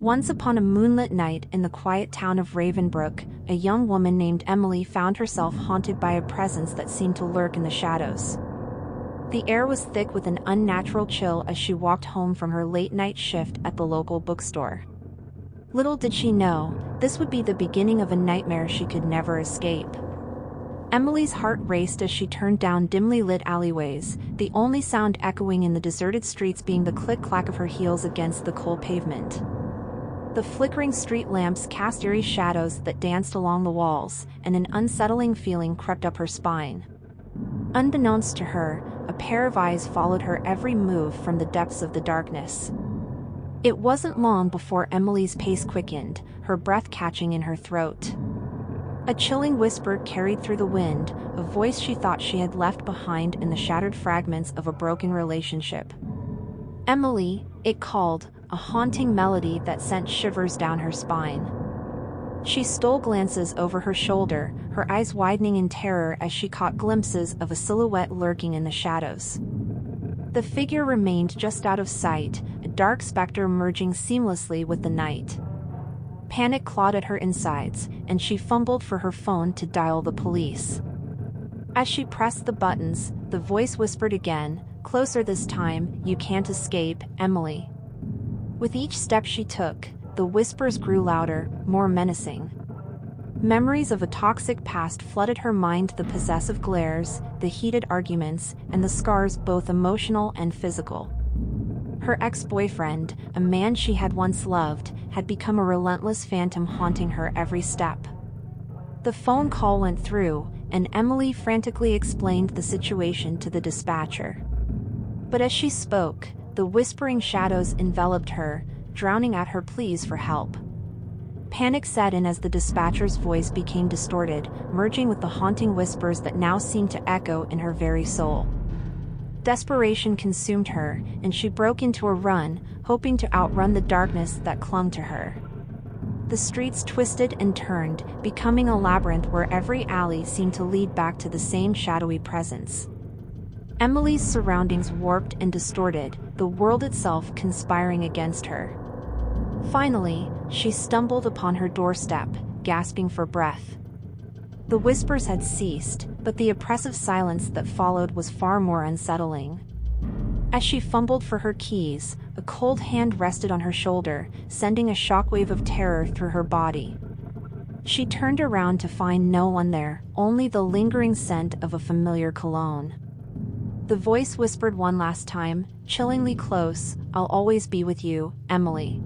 Once upon a moonlit night in the quiet town of Ravenbrook, a young woman named Emily found herself haunted by a presence that seemed to lurk in the shadows. The air was thick with an unnatural chill as she walked home from her late-night shift at the local bookstore. Little did she know, this would be the beginning of a nightmare she could never escape. Emily's heart raced as she turned down dimly lit alleyways, the only sound echoing in the deserted streets being the click-clack of her heels against the cold pavement. The flickering street lamps cast eerie shadows that danced along the walls, and an unsettling feeling crept up her spine. Unbeknownst to her, a pair of eyes followed her every move from the depths of the darkness. It wasn't long before Emily's pace quickened, her breath catching in her throat. A chilling whisper carried through the wind, a voice she thought she had left behind in the shattered fragments of a broken relationship. "Emily," it called, a haunting melody that sent shivers down her spine. She stole glances over her shoulder, her eyes widening in terror as she caught glimpses of a silhouette lurking in the shadows. The figure remained just out of sight, a dark specter merging seamlessly with the night. Panic clawed at her insides, and she fumbled for her phone to dial the police. As she pressed the buttons, the voice whispered again, "Closer this time, you can't escape, Emily." With each step she took, the whispers grew louder, more menacing. Memories of a toxic past flooded her mind, the possessive glares, the heated arguments, and the scars both emotional and physical. Her ex-boyfriend, a man she had once loved, had become a relentless phantom haunting her every step. The phone call went through, and Emily frantically explained the situation to the dispatcher. But as she spoke, the whispering shadows enveloped her, drowning out her pleas for help. Panic set in as the dispatcher's voice became distorted, merging with the haunting whispers that now seemed to echo in her very soul. Desperation consumed her, and she broke into a run, hoping to outrun the darkness that clung to her. The streets twisted and turned, becoming a labyrinth where every alley seemed to lead back to the same shadowy presence. Emily's surroundings warped and distorted, the world itself conspiring against her. Finally, she stumbled upon her doorstep, gasping for breath. The whispers had ceased, but the oppressive silence that followed was far more unsettling. As she fumbled for her keys, a cold hand rested on her shoulder, sending a shockwave of terror through her body. She turned around to find no one there, only the lingering scent of a familiar cologne. The voice whispered one last time, chillingly close, "I'll always be with you, Emily."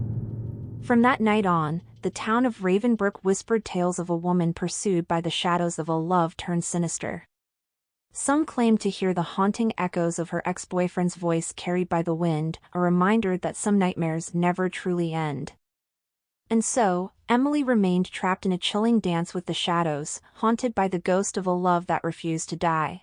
From that night on, the town of Ravenbrook whispered tales of a woman pursued by the shadows of a love turned sinister. Some claimed to hear the haunting echoes of her ex-boyfriend's voice carried by the wind, a reminder that some nightmares never truly end. And so, Emily remained trapped in a chilling dance with the shadows, haunted by the ghost of a love that refused to die.